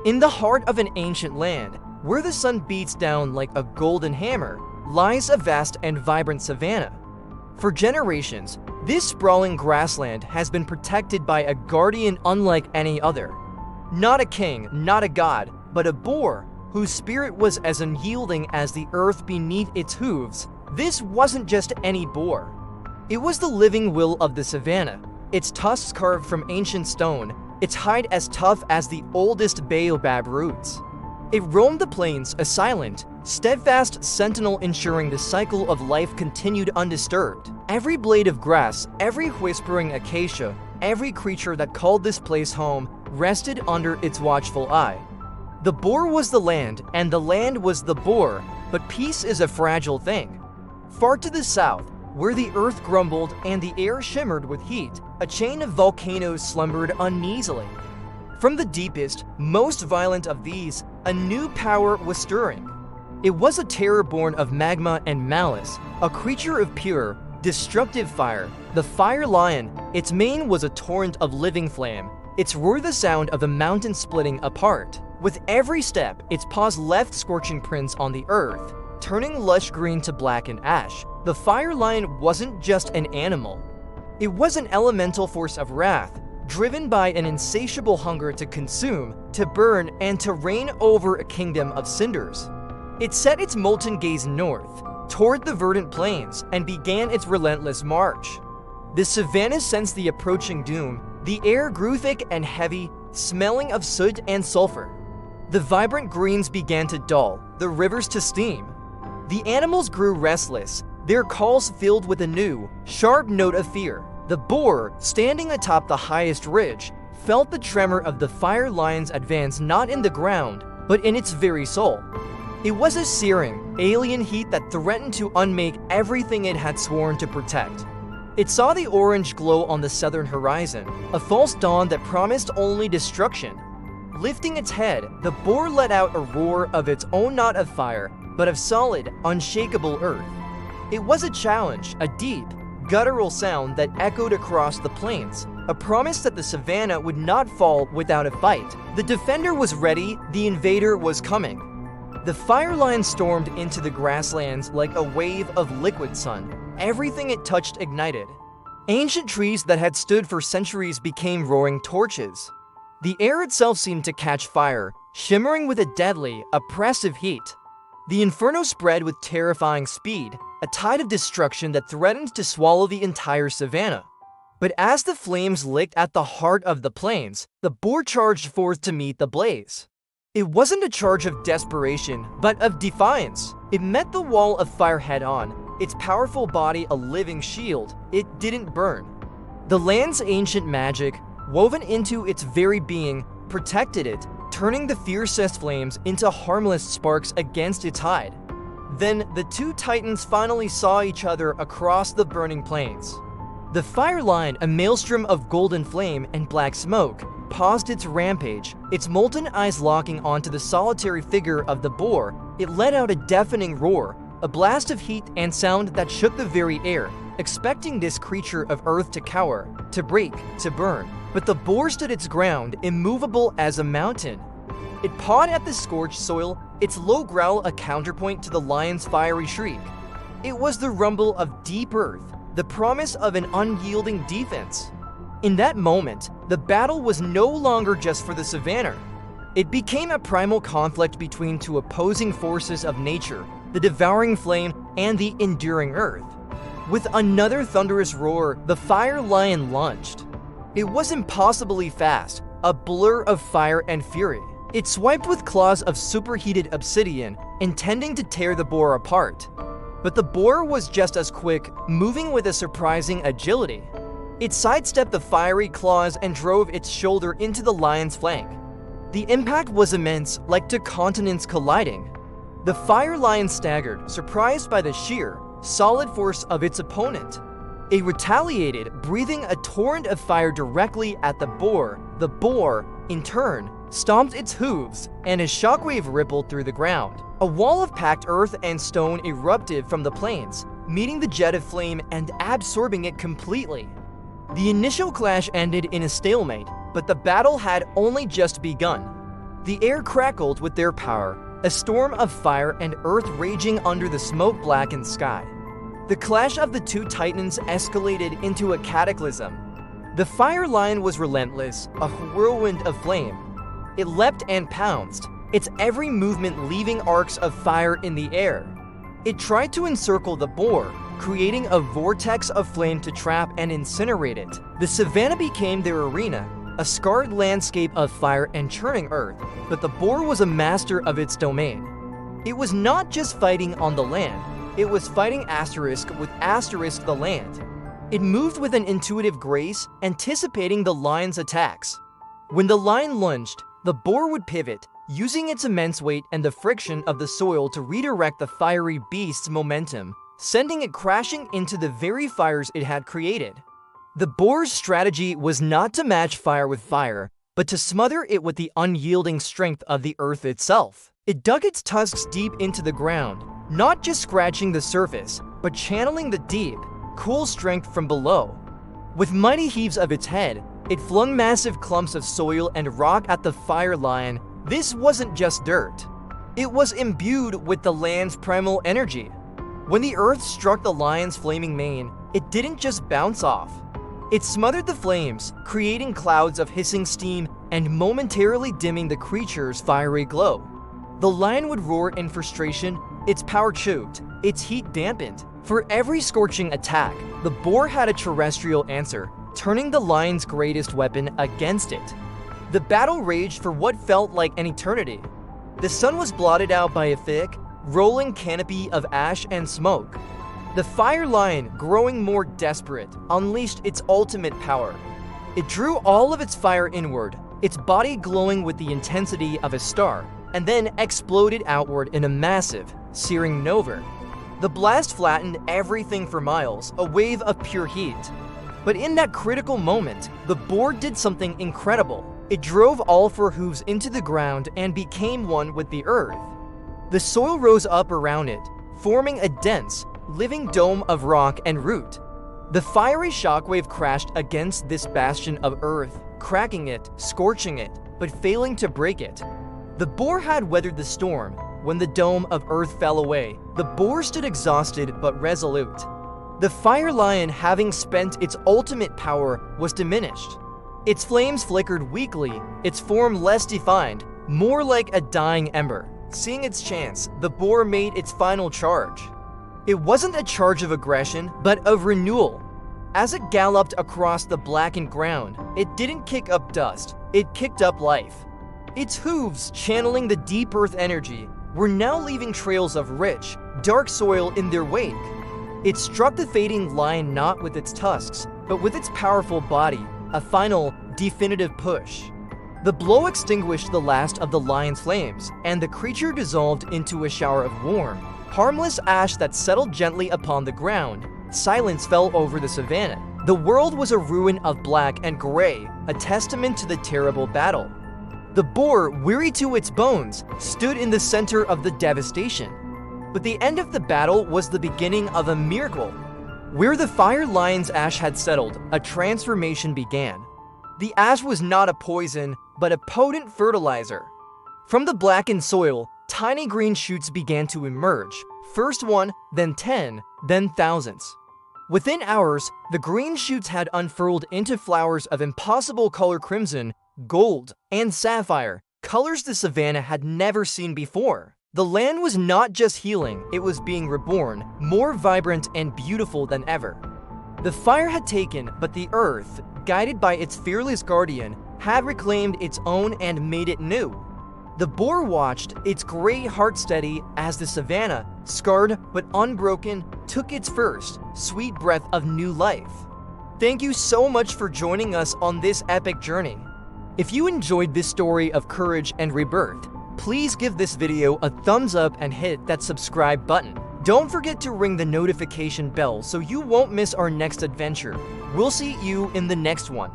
In the heart of an ancient land, where the sun beats down like a golden hammer, lies a vast and vibrant savanna. For generations, this sprawling grassland has been protected by a guardian unlike any other. Not a king, not a god, but a boar whose spirit was as unyielding as the earth beneath its hooves. This wasn't just any boar. It was the living will of the savanna, its tusks carved from ancient stone, its hide as tough as the oldest baobab roots. It roamed the plains, a silent, steadfast sentinel ensuring the cycle of life continued undisturbed. Every blade of grass, every whispering acacia, every creature that called this place home rested under its watchful eye. The boar was the land, and the land was the boar, but peace is a fragile thing. Far to the south, where the earth grumbled and the air shimmered with heat, a chain of volcanoes slumbered uneasily. From the deepest, most violent of these, a new power was stirring. It was a terror born of magma and malice, a creature of pure, destructive fire, the fire lion. Its mane was a torrent of living flame, its roar the sound of the mountain splitting apart. With every step, its paws left scorching prints on the earth, turning lush green to black and ash. The fire lion wasn't just an animal. It was an elemental force of wrath, driven by an insatiable hunger to consume, to burn, and to reign over a kingdom of cinders. It set its molten gaze north, toward the verdant plains, and began its relentless march. The savanna sensed the approaching doom. The air grew thick and heavy, smelling of soot and sulfur. The vibrant greens began to dull, the rivers to steam. The animals grew restless, their calls filled with a new, sharp note of fear. The boar, standing atop the highest ridge, felt the tremor of the fire lion's advance not in the ground, but in its very soul. It was a searing, alien heat that threatened to unmake everything it had sworn to protect. It saw the orange glow on the southern horizon, a false dawn that promised only destruction. Lifting its head, the boar let out a roar of its own, not of fire, but of solid, unshakable earth. It was a challenge, a deep, guttural sound that echoed across the plains, a promise that the savanna would not fall without a fight. The defender was ready, the invader was coming. The fire lion stormed into the grasslands like a wave of liquid sun. Everything it touched ignited. Ancient trees that had stood for centuries became roaring torches. The air itself seemed to catch fire, shimmering with a deadly, oppressive heat. The inferno spread with terrifying speed, a tide of destruction that threatened to swallow the entire savanna. But as the flames licked at the heart of the plains, the boar charged forth to meet the blaze. It wasn't a charge of desperation, but of defiance. It met the wall of fire head-on, its powerful body a living shield. It didn't burn. The land's ancient magic, woven into its very being, protected it, turning the fiercest flames into harmless sparks against its hide. Then the two titans finally saw each other across the burning plains. The fire lion, a maelstrom of golden flame and black smoke, paused its rampage, its molten eyes locking onto the solitary figure of the boar. It let out a deafening roar, a blast of heat and sound that shook the very air, expecting this creature of earth to cower, to break, to burn. But the boar stood its ground, immovable as a mountain. It pawed at the scorched soil, its low growl a counterpoint to the lion's fiery shriek. It was the rumble of deep earth, the promise of an unyielding defense. In that moment, the battle was no longer just for the savanna. It became a primal conflict between two opposing forces of nature, the devouring flame and the enduring earth. With another thunderous roar, the fire lion lunged. It was impossibly fast, a blur of fire and fury. It swiped with claws of superheated obsidian, intending to tear the boar apart. But the boar was just as quick, moving with a surprising agility. It sidestepped the fiery claws and drove its shoulder into the lion's flank. The impact was immense, like two continents colliding. The fire lion staggered, surprised by the sheer, solid force of its opponent. It retaliated, breathing a torrent of fire directly at the boar. The boar, in turn, stomped its hooves, and a shockwave rippled through the ground. A wall of packed earth and stone erupted from the plains, meeting the jet of flame and absorbing it completely. The initial clash ended in a stalemate, but the battle had only just begun. The air crackled with their power, a storm of fire and earth raging under the smoke-blackened sky. The clash of the two titans escalated into a cataclysm. The fire lion was relentless, a whirlwind of flame. It leapt and pounced, its every movement leaving arcs of fire in the air. It tried to encircle the boar, creating a vortex of flame to trap and incinerate it. The savannah became their arena, a scarred landscape of fire and churning earth, but the boar was a master of its domain. It was not just fighting on the land, it was fighting asterisk with asterisk the land. It moved with an intuitive grace, anticipating the lion's attacks. When the lion lunged, the boar would pivot, using its immense weight and the friction of the soil to redirect the fiery beast's momentum, sending it crashing into the very fires it had created. The boar's strategy was not to match fire with fire, but to smother it with the unyielding strength of the earth itself. It dug its tusks deep into the ground, not just scratching the surface, but channeling the deep, cool strength from below. With mighty heaves of its head, it flung massive clumps of soil and rock at the fire lion. This wasn't just dirt. It was imbued with the land's primal energy. When the earth struck the lion's flaming mane, it didn't just bounce off. It smothered the flames, creating clouds of hissing steam and momentarily dimming the creature's fiery glow. The lion would roar in frustration, its power choked, its heat dampened. For every scorching attack, the boar had a terrestrial answer, turning the lion's greatest weapon against it. The battle raged for what felt like an eternity. The sun was blotted out by a thick, rolling canopy of ash and smoke. The fire lion, growing more desperate, unleashed its ultimate power. It drew all of its fire inward, its body glowing with the intensity of a star, and then exploded outward in a massive, searing nova. The blast flattened everything for miles, a wave of pure heat. But in that critical moment, the boar did something incredible. It drove all four hooves into the ground and became one with the earth. The soil rose up around it, forming a dense, living dome of rock and root. The fiery shockwave crashed against this bastion of earth, cracking it, scorching it, but failing to break it. The boar had weathered the storm. When the dome of earth fell away, the boar stood exhausted but resolute. The fire lion, having spent its ultimate power, was diminished. Its flames flickered weakly, its form less defined, more like a dying ember. Seeing its chance, the boar made its final charge. It wasn't a charge of aggression, but of renewal. As it galloped across the blackened ground, it didn't kick up dust, it kicked up life. Its hooves, channeling the deep earth energy, were now leaving trails of rich, dark soil in their wake. It struck the fading lion not with its tusks, but with its powerful body, a final, definitive push. The blow extinguished the last of the lion's flames, and the creature dissolved into a shower of warm, harmless ash that settled gently upon the ground. Silence fell over the savannah. The world was a ruin of black and gray, a testament to the terrible battle. The boar, weary to its bones, stood in the center of the devastation. But the end of the battle was the beginning of a miracle. Where the fire lion's ash had settled, a transformation began. The ash was not a poison, but a potent fertilizer. From the blackened soil, tiny green shoots began to emerge, first one, then 10, then thousands. Within hours, the green shoots had unfurled into flowers of impossible color: crimson, gold, and sapphire, colors the savannah had never seen before. The land was not just healing, it was being reborn, more vibrant and beautiful than ever. The fire had taken, but the earth, guided by its fearless guardian, had reclaimed its own and made it new. The boar watched, its gray heart steady, as the savannah, scarred but unbroken, took its first, sweet breath of new life. Thank you so much for joining us on this epic journey. If you enjoyed this story of courage and rebirth, please give this video a thumbs up and hit that subscribe button. Don't forget to ring the notification bell so you won't miss our next adventure. We'll see you in the next one.